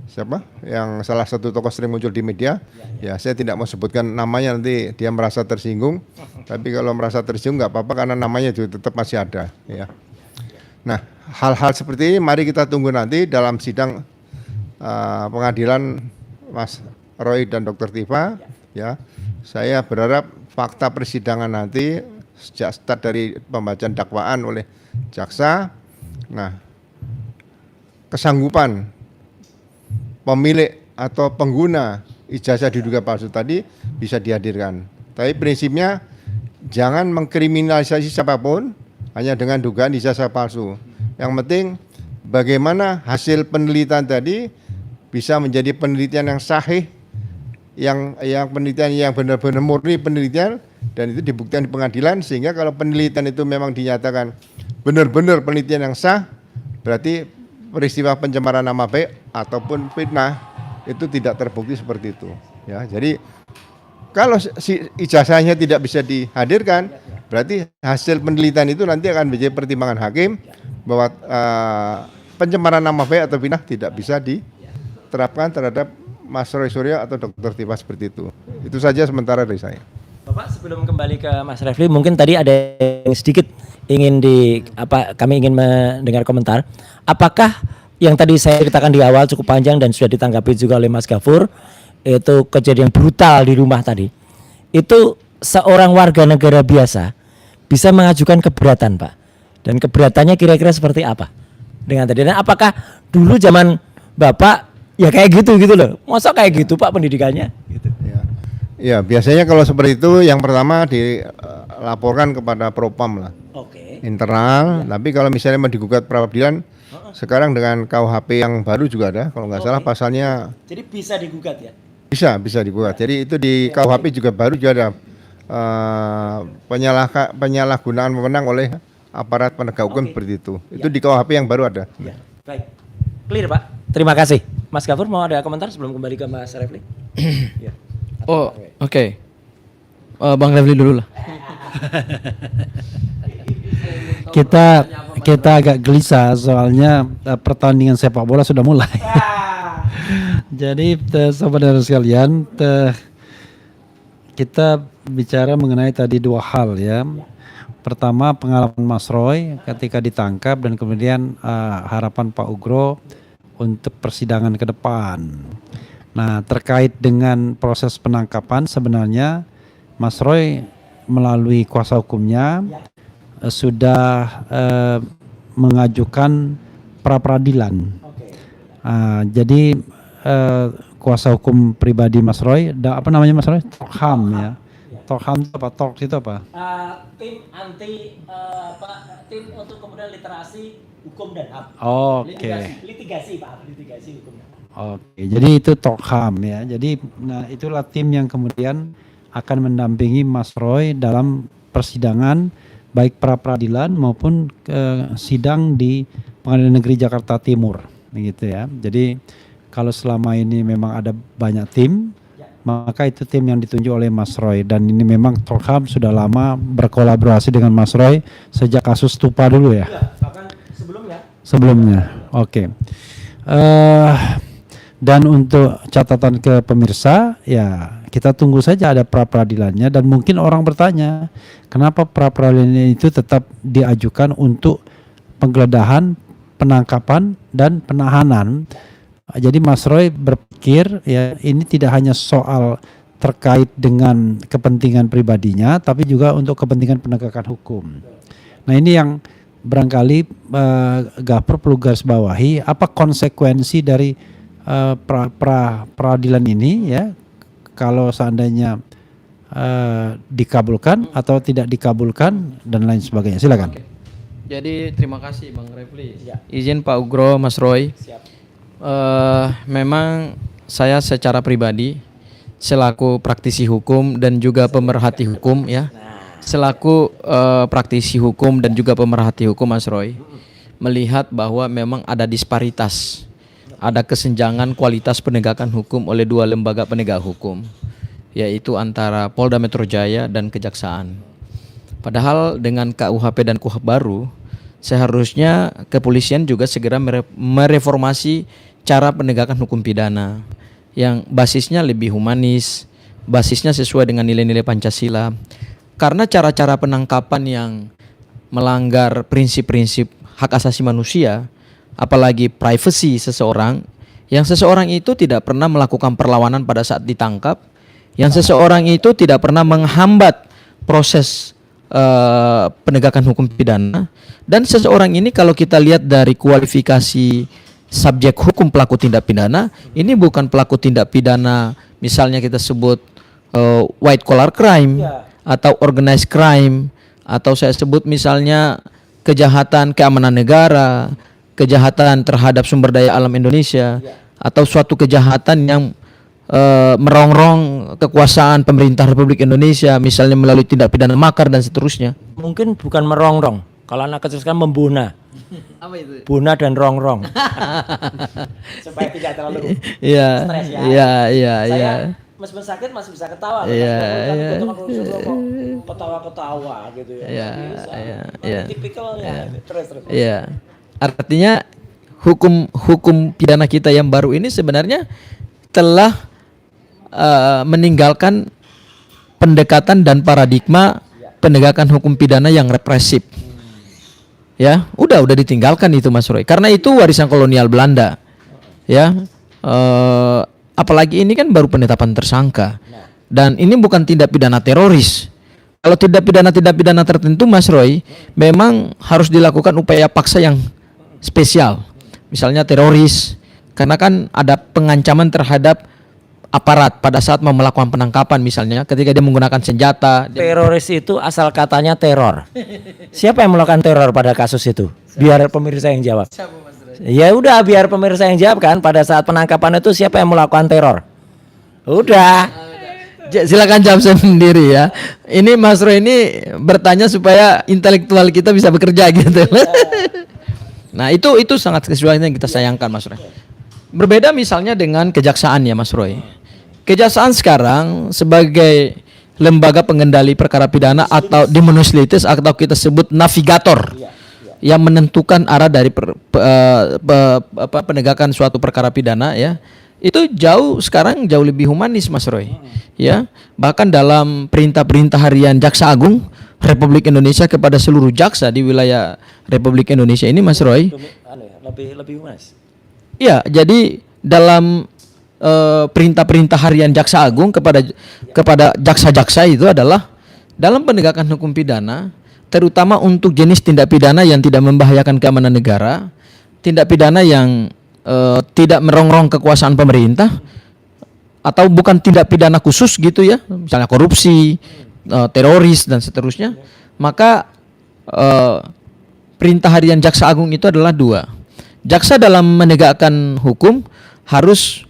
siapa? Yang salah satu tokoh sering muncul di media. Ya, saya tidak mau sebutkan namanya nanti dia merasa tersinggung. Tapi kalau merasa tersinggung nggak apa-apa karena namanya juga tetap masih ada. Ya. Nah, hal-hal seperti ini mari kita tunggu nanti dalam sidang pengadilan Mas Roy dan Dr. Tifa. Ya, saya berharap fakta persidangan nanti sejak start dari pembacaan dakwaan oleh jaksa, nah kesanggupan pemilik atau pengguna ijazah diduga palsu tadi bisa dihadirkan. Tapi prinsipnya jangan mengkriminalisasi siapapun hanya dengan dugaan ijazah palsu. Yang penting bagaimana hasil penelitian tadi bisa menjadi penelitian yang sahih, yang penelitian yang benar-benar murni penelitian dan itu dibuktikan di pengadilan sehingga kalau penelitian itu memang dinyatakan benar-benar penelitian yang sah, berarti peristiwa pencemaran nama baik ataupun fitnah itu tidak terbukti seperti itu. Ya, jadi kalau si ijazahnya tidak bisa dihadirkan, berarti hasil penelitian itu nanti akan menjadi pertimbangan hakim bahwa pencemaran nama baik atau fitnah tidak bisa diterapkan terhadap Mas Roy Suryo atau Dr. Tifa seperti itu. Itu saja sementara dari saya. Bapak sebelum kembali ke Mas Refli, mungkin tadi ada yang sedikit ingin kami ingin mendengar komentar. Apakah yang tadi saya ceritakan di awal cukup panjang dan sudah ditanggapi juga oleh Mas Gafur, itu kejadian brutal di rumah tadi. Itu seorang warga negara biasa bisa mengajukan keberatan, Pak. Dan keberatannya kira-kira seperti apa? Dengan tadi, dan apakah dulu zaman Bapak ya kayak gitu loh? Masa kayak gitu Pak pendidikannya? Gitu. Ya, biasanya kalau seperti itu yang pertama dilaporkan kepada Propam lah. Oke. Internal, tapi kalau misalnya mau digugat peradilan, sekarang dengan KUHP yang baru juga ada, kalau nggak salah pasalnya. Jadi bisa digugat ya? Bisa digugat. Jadi itu di KUHP juga baru juga ada penyalahgunaan wewenang oleh aparat penegak hukum seperti itu. Itu di KUHP yang baru ada. Ya. Baik. Clear Pak. Terima kasih. Mas Gafur mau ada komentar sebelum kembali ke Mas Refli? Ya. Oh, oke. Bang Refli dulu lah. kita agak gelisah soalnya pertandingan sepak bola sudah mulai. Jadi saudara sekalian, kita bicara mengenai tadi dua hal ya. Pertama pengalaman Mas Roy ketika ditangkap dan kemudian harapan Pak Ugro untuk persidangan ke depan. Nah, terkait dengan proses penangkapan sebenarnya Mas Roy melalui kuasa hukumnya sudah mengajukan pra-peradilan. Jadi kuasa hukum pribadi Mas Roy, apa namanya Mas Roy? Tokham ya. Tokham itu apa? Tok itu apa? Tim anti tim untuk kemudian literasi hukum dan HAM. Oke. Litigasi Pak, litigasi hukum dan HAM. Oke, jadi itu Tokham ya. Jadi nah itulah tim yang kemudian akan mendampingi Mas Roy dalam persidangan baik pra-peradilan maupun sidang di Pengadilan Negeri Jakarta Timur, begitu ya. Jadi kalau selama ini memang ada banyak tim, maka itu tim yang ditunjuk oleh Mas Roy dan ini memang Tokham sudah lama berkolaborasi dengan Mas Roy sejak kasus Stupa dulu ya. Bahkan sebelumnya. Sebelumnya, oke. Dan untuk catatan ke pemirsa, ya kita tunggu saja ada pra-peradilannya dan mungkin orang bertanya, kenapa pra-peradilan itu tetap diajukan untuk penggeledahan, penangkapan dan penahanan. Jadi Mas Roy berpikir ya ini tidak hanya soal terkait dengan kepentingan pribadinya, tapi juga untuk kepentingan penegakan hukum. Nah ini yang barangkali Gafur perlu garis bawahi, apa konsekuensi dari peradilan ini ya kalau seandainya dikabulkan atau tidak dikabulkan dan lain sebagainya. Silakan. Oke. Jadi terima kasih Bang Refli. Izin Pak Ugro, Mas Roy. Siap. Memang saya secara pribadi selaku praktisi hukum dan juga pemerhati hukum ya. Selaku praktisi hukum dan juga pemerhati hukum Mas Roy melihat bahwa memang ada disparitas. Ada kesenjangan kualitas penegakan hukum oleh dua lembaga penegak hukum, yaitu antara Polda Metro Jaya dan Kejaksaan. Padahal dengan KUHP dan KUHP baru, seharusnya kepolisian juga segera mereformasi cara penegakan hukum pidana yang basisnya lebih humanis, basisnya sesuai dengan nilai-nilai Pancasila. Karena cara-cara penangkapan yang melanggar prinsip-prinsip hak asasi manusia, apalagi privasi seseorang, yang seseorang itu tidak pernah melakukan perlawanan pada saat ditangkap, yang seseorang itu tidak pernah menghambat proses penegakan hukum pidana, dan seseorang ini kalau kita lihat dari kualifikasi subjek hukum pelaku tindak pidana, ini bukan pelaku tindak pidana misalnya kita sebut white collar crime atau organized crime, atau saya sebut misalnya kejahatan keamanan negara, kejahatan terhadap sumber daya alam Indonesia, atau suatu kejahatan yang merongrong kekuasaan pemerintah Republik Indonesia, misalnya melalui tindak pidana makar dan seterusnya. Mungkin bukan merongrong. Kalau anak kecil sekarang membuna. Apa itu? Buna dan rongrong. Supaya tidak terlalu Iya, stres ya. iya. Meskipun sakit masih bisa ketawa. Iya. Ketawa-ketawa gitu ya. Iya. Tipikalnya. Terus. Iya. Artinya hukum pidana kita yang baru ini sebenarnya telah meninggalkan pendekatan dan paradigma penegakan hukum pidana yang represif. Ya, udah ditinggalkan itu Mas Roy. Karena itu warisan kolonial Belanda. Ya. Apalagi ini kan baru penetapan tersangka. Dan ini bukan tindak pidana teroris. Kalau tindak pidana tertentu Mas Roy, memang harus dilakukan upaya paksa yang spesial. Misalnya teroris, karena kan ada pengancaman terhadap aparat pada saat mau melakukan penangkapan, misalnya ketika dia menggunakan senjata. Teroris itu asal katanya teror. Siapa yang melakukan teror pada kasus itu? Biar pemirsa yang jawab. Ya udah, biar pemirsa yang jawab kan. Pada saat penangkapan itu siapa yang melakukan teror? Udah. Silakan jawab sendiri ya. Ini Mas Roy ini bertanya supaya intelektual kita bisa bekerja gitu. Nah itu sangat sesuatu yang kita sayangkan Mas Roy. Berbeda misalnya dengan kejaksaan ya Mas Roy. Kejaksaan sekarang sebagai lembaga pengendali perkara pidana atau demonosilitis atau kita sebut navigator yang menentukan arah dari penegakan suatu perkara pidana ya. Itu sekarang jauh lebih humanis Mas Roy. Ya, bahkan dalam perintah-perintah harian Jaksa Agung Republik Indonesia kepada seluruh jaksa di wilayah Republik Indonesia ini Mas Roy. Lebih humanis. Ya, jadi dalam perintah-perintah harian Jaksa Agung kepada jaksa-jaksa itu adalah dalam penegakan hukum pidana, terutama untuk jenis tindak pidana yang tidak membahayakan keamanan negara, tindak pidana yang tidak merongrong kekuasaan pemerintah, atau bukan tindak pidana khusus gitu ya, misalnya korupsi, teroris dan seterusnya, maka perintah harian Jaksa Agung itu adalah 2. Jaksa dalam menegakkan hukum harus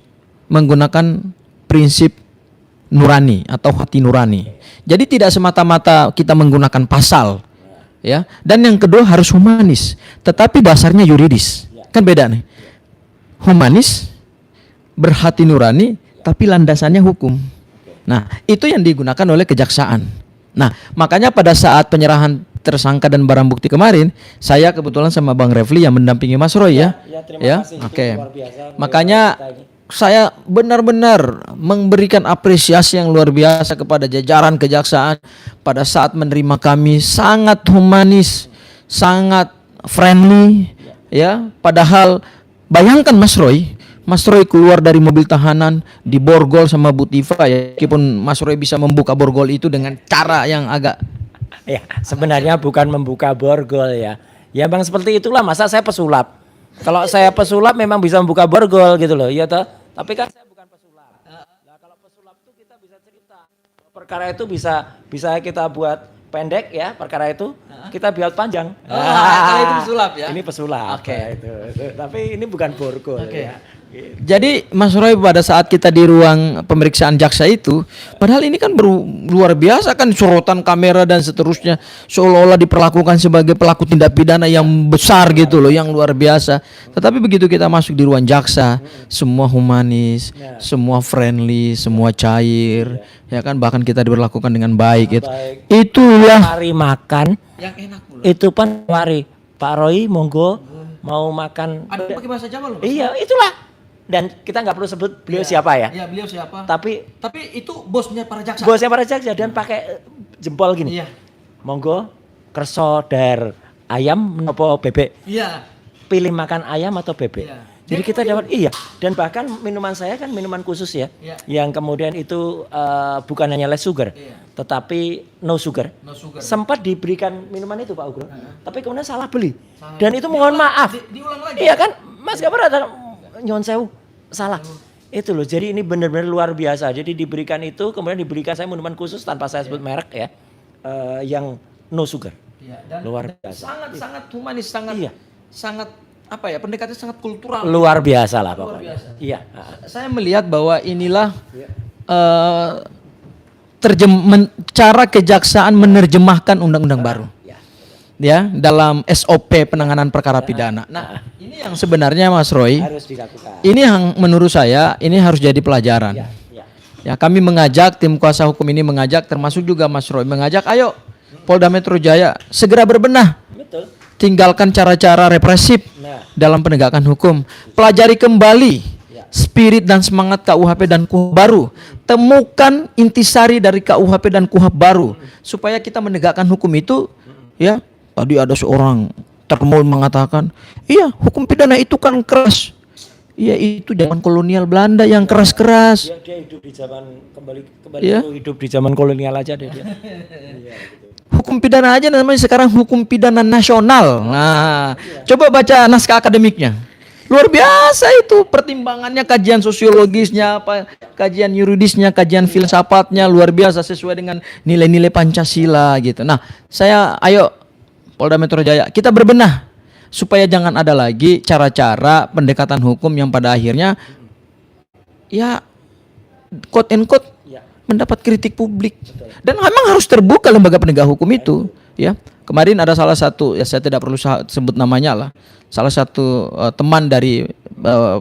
menggunakan prinsip nurani atau hati nurani. Jadi tidak semata-mata kita menggunakan pasal, ya. Dan yang kedua harus humanis, tetapi dasarnya yuridis. Kan beda nih. Humanis, berhati nurani, tapi landasannya hukum. Nah, itu yang digunakan oleh kejaksaan. Nah, makanya pada saat penyerahan tersangka dan barang bukti kemarin, saya kebetulan sama Bang Refli yang mendampingi Mas Roy ya. Terima kasih. Oke. Luar biasa. Makanya saya benar-benar memberikan apresiasi yang luar biasa kepada jajaran kejaksaan pada saat menerima kami, sangat humanis, sangat friendly ya. Padahal bayangkan Mas Roy keluar dari mobil tahanan di borgol sama Bu Tifa ya. Meskipun Mas Roy bisa membuka borgol itu dengan cara yang agak Ya, sebenarnya bukan membuka borgol ya. Ya Bang, seperti itulah, masa saya pesulap. Kalau saya pesulap memang bisa membuka borgol gitu loh, ya toh. Tapi kan saya bukan pesulap. Nah, kalau pesulap itu kita bisa cerita. Perkara itu bisa kita buat pendek ya, perkara itu kita buat panjang. kalau itu pesulap ya. Ini pesulap. Oke. Itu. Tapi ini bukan borgol ya. Jadi Mas Roy pada saat kita di ruang pemeriksaan jaksa itu, padahal ini kan luar biasa kan, sorotan kamera dan seterusnya, seolah-olah diperlakukan sebagai pelaku tindak pidana yang besar gitu loh, yang luar biasa. Tetapi begitu kita masuk di ruang jaksa, semua humanis, semua friendly, semua cair, ya kan, bahkan kita diperlakukan dengan baik. Itulah Mari makan. yang enak loh. Itu kan mari Pak Roy monggo mau makan. Ada pakai bahasa Jawa loh. Iya, itulah. Dan kita nggak perlu sebut beliau siapa ya. Iya, beliau siapa? Tapi itu bosnya para jaksa. bosnya para jaksa dan pakai jempol gini. Iya. Monggo kerso dar ayam nopo bebek. Iya. Pilih makan ayam atau bebek. Iya. Jadi kita dapat dan bahkan minuman saya kan minuman khusus ya. Iya. Yang kemudian itu bukan hanya less sugar, tetapi no sugar. Sempat diberikan minuman itu Pak Ugro. Tapi kemudian salah beli. Dan itu mohon maaf. Diulang lagi. Iya kan? Mas Gapur ada nyon sewu salah. Itu loh. Jadi ini benar-benar luar biasa. Jadi diberikan itu, kemudian diberikan saya minuman khusus tanpa saya sebut merek ya. Yang no sugar. Iya, dan Luar biasa. sangat humanis, sangat apa ya, pendekatannya sangat kultural. Luar biasa lah Luar pokoknya. biasa. Iya. Saya melihat bahwa inilah cara kejaksaan menerjemahkan undang-undang baru. Ya, dalam SOP penanganan perkara pidana. Nah, ini yang sebenarnya Mas Roy, Harus dilakukan. ini yang menurut saya ini harus jadi pelajaran. Ya, kami mengajak, tim kuasa hukum ini mengajak, termasuk juga Mas Roy mengajak, ayo Polda Metro Jaya segera berbenah. Betul. Tinggalkan cara-cara represif dalam penegakan hukum. Pelajari kembali spirit dan semangat KUHP dan KUHP baru. Temukan intisari dari KUHP dan KUHP baru supaya kita menegakkan hukum itu ya. Tadi ada seorang termul mengatakan, iya hukum pidana itu kan keras. Iya itu zaman kolonial Belanda yang keras-keras. Dia hidup di zaman kembali Ya. itu hidup di zaman kolonial aja dia. Hukum pidana aja namanya sekarang hukum pidana nasional. Nah, coba baca naskah akademiknya. Luar biasa itu pertimbangannya, kajian sosiologisnya, kajian yuridisnya, kajian filsafatnya luar biasa sesuai dengan nilai-nilai Pancasila gitu. Nah, ayo Polda Metro Jaya kita berbenah supaya jangan ada lagi cara-cara pendekatan hukum yang pada akhirnya ya quote and quote mendapat kritik publik. Dan memang harus terbuka lembaga penegak hukum itu, ya. Kemarin ada salah satu, ya saya tidak perlu sebut namanya lah. Salah satu teman dari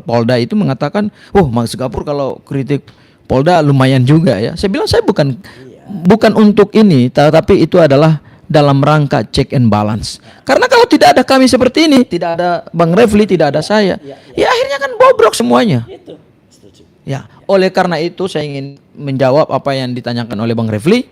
Polda itu mengatakan, "Oh, Mas Gapur kalau kritik Polda lumayan juga ya." Saya bilang saya bukan bukan untuk ini, tetapi itu adalah dalam rangka check and balance. Karena kalau tidak ada kami seperti ini, tidak ada Bang Refli, tidak ada saya, ya akhirnya kan bobrok semuanya. Ya, oleh karena itu saya ingin menjawab apa yang ditanyakan oleh Bang Refli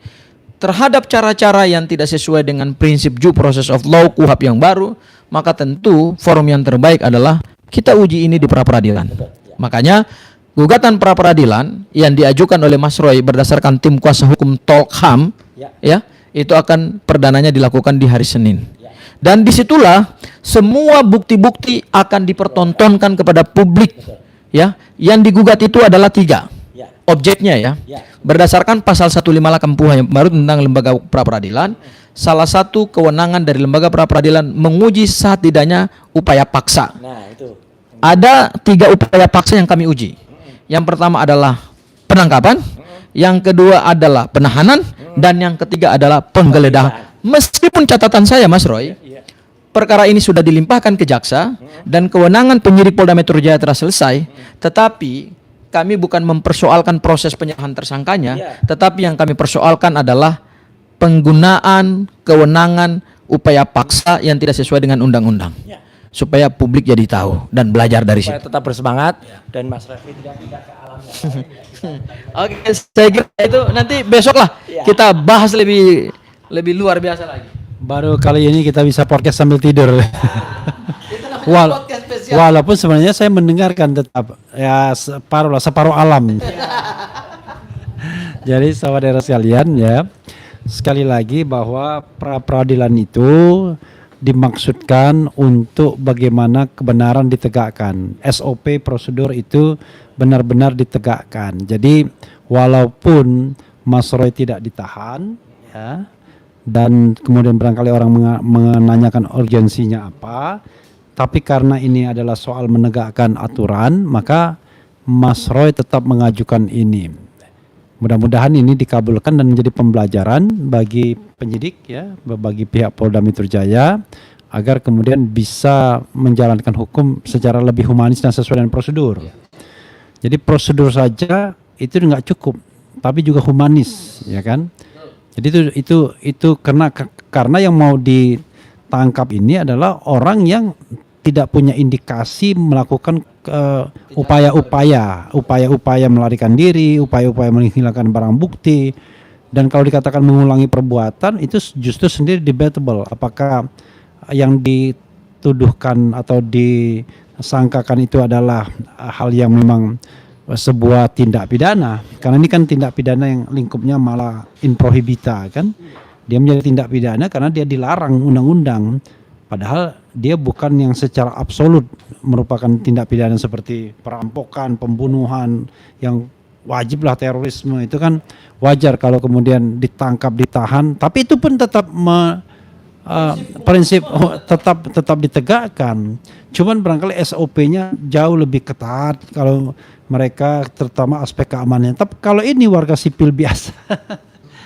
terhadap cara-cara yang tidak sesuai dengan prinsip due process of law KUHP yang baru, maka tentu forum yang terbaik adalah kita uji ini di pra-peradilan. Makanya gugatan pra-peradilan yang diajukan oleh Mas Roy berdasarkan tim kuasa hukum Tolkham, ya, itu akan perdananya dilakukan di hari Senin. Dan disitulah semua bukti-bukti akan dipertontonkan kepada publik. Ya, yang digugat itu adalah 3 objeknya ya. Berdasarkan pasal 158 KUH yang baru tentang lembaga pra-peradilan, salah satu kewenangan dari lembaga pra-peradilan menguji saat tidaknya upaya paksa. Nah, itu. Ada 3 upaya paksa yang kami uji. Yang pertama adalah penangkapan, yang kedua adalah penahanan, dan yang ketiga adalah penggeledahan. Meskipun catatan saya Mas Roy, perkara ini sudah dilimpahkan ke jaksa dan kewenangan penyidik Polda Metro Jaya telah selesai, tetapi kami bukan mempersoalkan proses penyerahan tersangkanya, tetapi yang kami persoalkan adalah penggunaan kewenangan upaya paksa yang tidak sesuai dengan undang-undang. Supaya publik jadi tahu dan belajar dari Supaya situ. tetap bersemangat dan Mas Refli tidak ke alam. Oke, saya kira itu nanti besok lah kita bahas lebih luar biasa lagi. Baru kali ini kita bisa podcast sambil tidur. Walaupun sebenarnya saya mendengarkan tetap ya separuh alam. Jadi saudara sekalian ya, sekali lagi bahwa pra-peradilan itu dimaksudkan untuk bagaimana kebenaran ditegakkan. SOP prosedur itu benar-benar ditegakkan. Jadi walaupun Mas Roy tidak ditahan ya, dan kemudian barangkali orang menanyakan urgensinya apa, tapi karena ini adalah soal menegakkan aturan, maka Mas Roy tetap mengajukan ini. Mudah-mudahan ini dikabulkan dan menjadi pembelajaran bagi penyidik ya, bagi pihak Polda Metro Jaya agar kemudian bisa menjalankan hukum secara lebih humanis dan sesuai dengan prosedur. Jadi prosedur saja itu nggak cukup, tapi juga humanis, ya kan? Jadi itu karena yang mau ditangkap ini adalah orang yang tidak punya indikasi melakukan upaya-upaya melarikan diri, upaya-upaya menghilangkan barang bukti, dan kalau dikatakan mengulangi perbuatan itu justru sendiri debatable apakah yang dituduhkan atau disangkakan itu adalah hal yang memang sebuah tindak pidana, karena ini kan tindak pidana yang lingkupnya malah in prohibita kan, dia menjadi tindak pidana karena dia dilarang undang-undang. Padahal dia bukan yang secara absolut merupakan tindak pidana seperti perampokan, pembunuhan yang wajiblah, terorisme itu kan wajar kalau kemudian ditangkap, ditahan, tapi itu pun tetap prinsip tetap ditegakkan. Cuman barangkali SOP-nya jauh lebih ketat kalau mereka, terutama aspek keamanannya. Tapi kalau ini warga sipil biasa,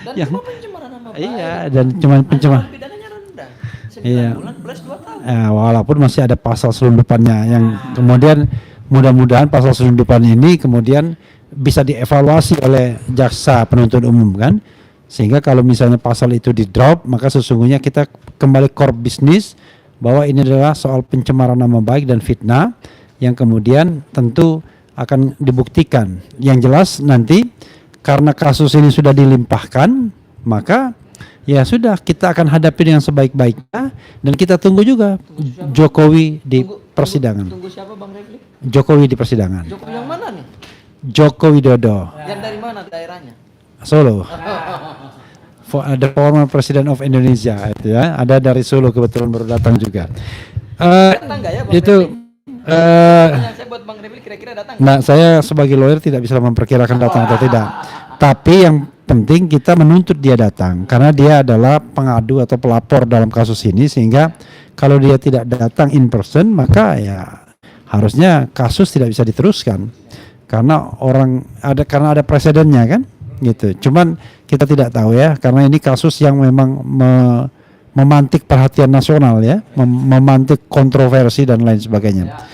Dan yang, cuma pencemaran nama baik. iya, dan cuma pencemaran. Pidananya rendah. 9 Iya. bulan plus 2 tahun. Walaupun masih ada pasal selundupannya yang kemudian mudah-mudahan pasal selundupan ini kemudian bisa dievaluasi oleh jaksa penuntut umum kan, sehingga kalau misalnya pasal itu di drop maka sesungguhnya kita kembali core bisnis bahwa ini adalah soal pencemaran nama baik dan fitnah yang kemudian tentu akan dibuktikan. Yang jelas nanti karena kasus ini sudah dilimpahkan, maka ya sudah, kita akan hadapi dengan sebaik-baiknya dan kita tunggu juga Jokowi di persidangan. Tunggu siapa Bang Refli? Jokowi di persidangan. Jokowi yang mana nih? Joko Widodo, Yang dari mana daerahnya? Solo. The former President of Indonesia itu ya, ada dari Solo kebetulan baru datang juga. Datang nggak ya Bang Itu Refli? Saya buat Bang Refli kira-kira datang. nah, saya sebagai lawyer tidak bisa memperkirakan datang atau tidak. Tapi yang penting kita menuntut dia datang karena dia adalah pengadu atau pelapor dalam kasus ini, sehingga kalau dia tidak datang in person maka ya harusnya kasus tidak bisa diteruskan karena ada presidennya kan gitu. Cuman kita tidak tahu ya, karena ini kasus yang memang memantik perhatian nasional ya, memantik kontroversi dan lain sebagainya.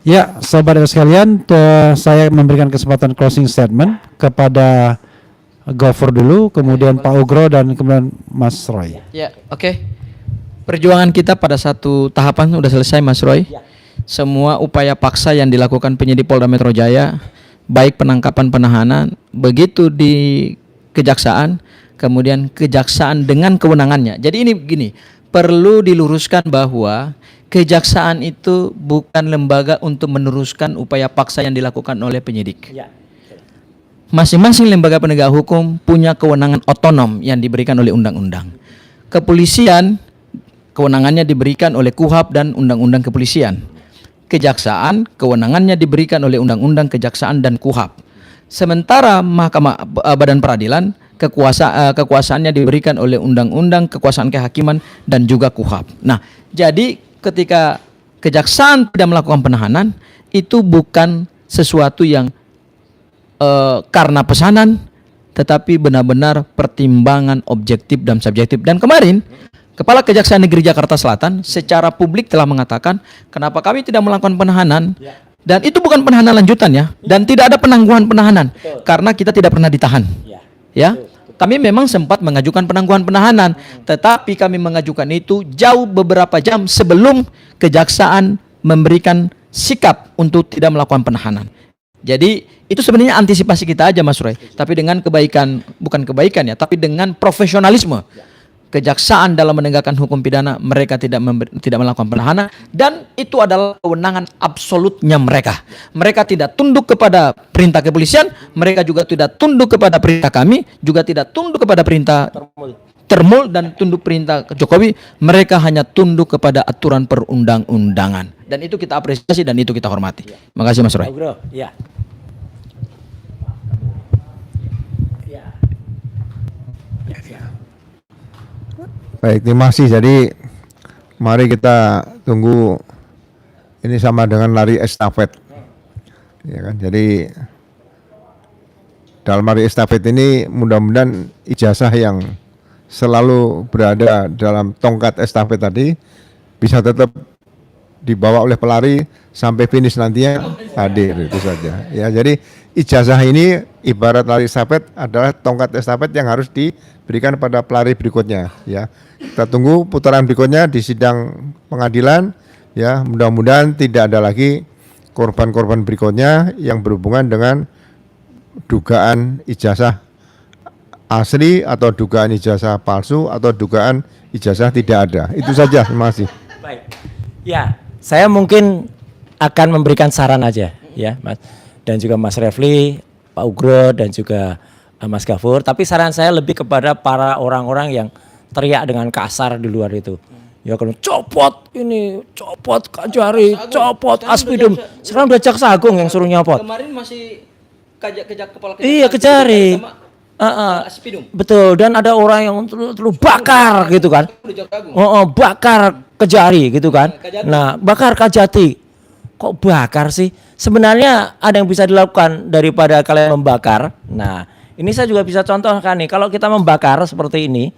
Ya, sahabat sekalian, saya memberikan kesempatan closing statement kepada Gofur dulu, kemudian Pak Ugro dan kemudian Mas Roy. Ya, oke. Perjuangan kita pada satu tahapan sudah selesai, Mas Roy. Semua upaya paksa yang dilakukan penyidik Polda Metro Jaya, baik penangkapan penahanan, begitu di kejaksaan, kemudian kejaksaan dengan kewenangannya. Jadi ini begini, perlu diluruskan bahwa kejaksaan itu bukan lembaga untuk meneruskan upaya paksa yang dilakukan oleh penyidik. Masing-masing lembaga penegak hukum punya kewenangan otonom yang diberikan oleh undang-undang. Kepolisian kewenangannya diberikan oleh KUHP dan undang-undang kepolisian. Kejaksaan kewenangannya diberikan oleh undang-undang kejaksaan dan KUHP. Sementara Mahkamah Badan Peradilan kekuasaannya diberikan oleh undang-undang kekuasaan kehakiman dan juga KUHP. Nah, jadi ketika kejaksaan tidak melakukan penahanan, itu bukan sesuatu yang karena pesanan, tetapi benar-benar pertimbangan objektif dan subjektif. Dan kemarin Kepala Kejaksaan Negeri Jakarta Selatan secara publik telah mengatakan kenapa kami tidak melakukan penahanan, dan itu bukan penahanan lanjutan ya, dan tidak ada penangguhan penahanan karena kita tidak pernah ditahan. Ya, kami memang sempat mengajukan penangguhan penahanan, tetapi kami mengajukan itu jauh beberapa jam sebelum kejaksaan memberikan sikap untuk tidak melakukan penahanan. Jadi itu sebenarnya antisipasi kita aja, Mas Roy. Tapi dengan kebaikan, bukan kebaikan ya, tapi dengan profesionalisme kejaksaan dalam menegakkan hukum pidana, mereka tidak melakukan penahanan, dan itu adalah kewenangan absolutnya mereka. Mereka tidak tunduk kepada perintah kepolisian, mereka juga tidak tunduk kepada perintah kami, juga tidak tunduk kepada perintah Termul dan tunduk perintah Jokowi. Mereka hanya tunduk kepada aturan perundang-undangan, dan itu kita apresiasi dan itu kita hormati. Makasih, Mas Roy. Ya. Baik, terima kasih. Jadi mari kita tunggu, ini sama dengan lari estafet, ya kan? Jadi dalam lari estafet ini mudah-mudahan ijazah yang selalu berada dalam tongkat estafet tadi bisa tetap dibawa oleh pelari sampai finish nantinya hadir, itu saja. Ya, jadi ijazah ini ibarat lari estafet adalah tongkat estafet yang harus diberikan pada pelari berikutnya. Ya, kita tunggu putaran berikutnya di sidang pengadilan. Ya, mudah-mudahan tidak ada lagi korban-korban berikutnya yang berhubungan dengan dugaan ijazah asli atau dugaan ijazah palsu atau dugaan ijazah tidak ada. Itu saja. Terima kasih. Baik. Ya, saya mungkin akan memberikan saran aja ya, Mas, dan juga Mas Refli, Pak Ugro dan juga Mas Gafur. Tapi saran saya lebih kepada para orang-orang yang teriak dengan kasar di luar itu. Ya kalau copot ini, copot Kajari, copot Aspidum. Sekarang udah Jaksa Agung yang suruh nyopot. Kemarin masih kepala Iya, Kejari. Aspidum. Betul, dan ada orang yang terlalu bakar gitu kan. Bakar Kejari gitu kan. Nah, bakar Kajati. Kok bakar sih? Sebenarnya ada yang bisa dilakukan daripada kalian membakar. Nah, ini saya juga bisa contohkan nih. Kalau kita membakar seperti ini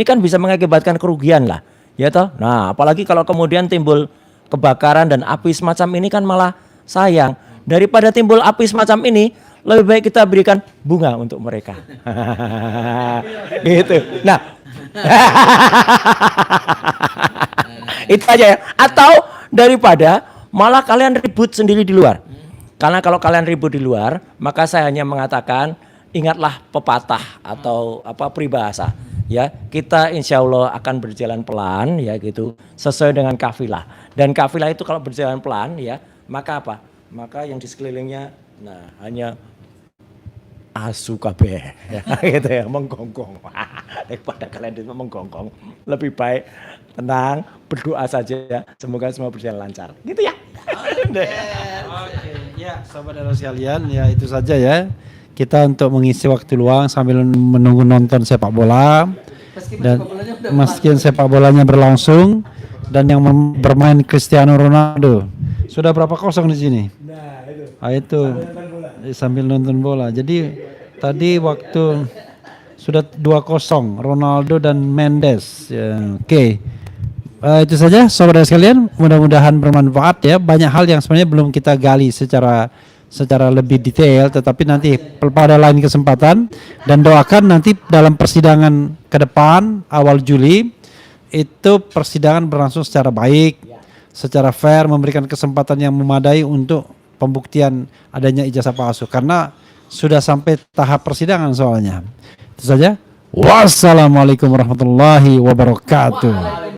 kan bisa mengakibatkan kerugian lah. Ya toh? Nah, apalagi kalau kemudian timbul kebakaran dan api semacam ini kan malah sayang. Daripada timbul api semacam ini, lebih baik kita berikan bunga untuk mereka. Gitu. Nah. Itu aja ya. Atau daripada malah kalian ribut sendiri di luar. Karena kalau kalian ribut di luar, maka saya hanya mengatakan ingatlah pepatah atau peribahasa. Ya, kita insya Allah akan berjalan pelan ya gitu, sesuai dengan kafilah. Dan kafilah itu kalau berjalan pelan ya, maka apa? Maka yang di sekelilingnya hanya asu kabeh ya, gitu ya, menggonggong. Daripada kalian itu menggonggong, lebih baik tenang, berdoa saja, semoga semua berjalan lancar. Gitu ya. Ya, saudara sekalian, ya itu saja ya. Kita untuk mengisi waktu luang sambil menunggu nonton sepak bola, dan meskipun sepak bolanya berlangsung dan yang bermain Cristiano Ronaldo. Sudah berapa kosong di sini? Nah, itu sambil nonton bola. Jadi tadi waktu sudah 2-0 Ronaldo dan Mendes. Ya, oke. Itu saja saudara sekalian, mudah-mudahan bermanfaat ya. Banyak hal yang sebenarnya belum kita gali secara secara lebih detail, tetapi nanti pada lain kesempatan, dan doakan nanti dalam persidangan ke depan awal Juli itu persidangan berlangsung secara baik, secara fair, memberikan kesempatan yang memadai untuk pembuktian adanya ijazah palsu karena sudah sampai tahap persidangan soalnya. Itu saja. Wassalamualaikum warahmatullahi wabarakatuh.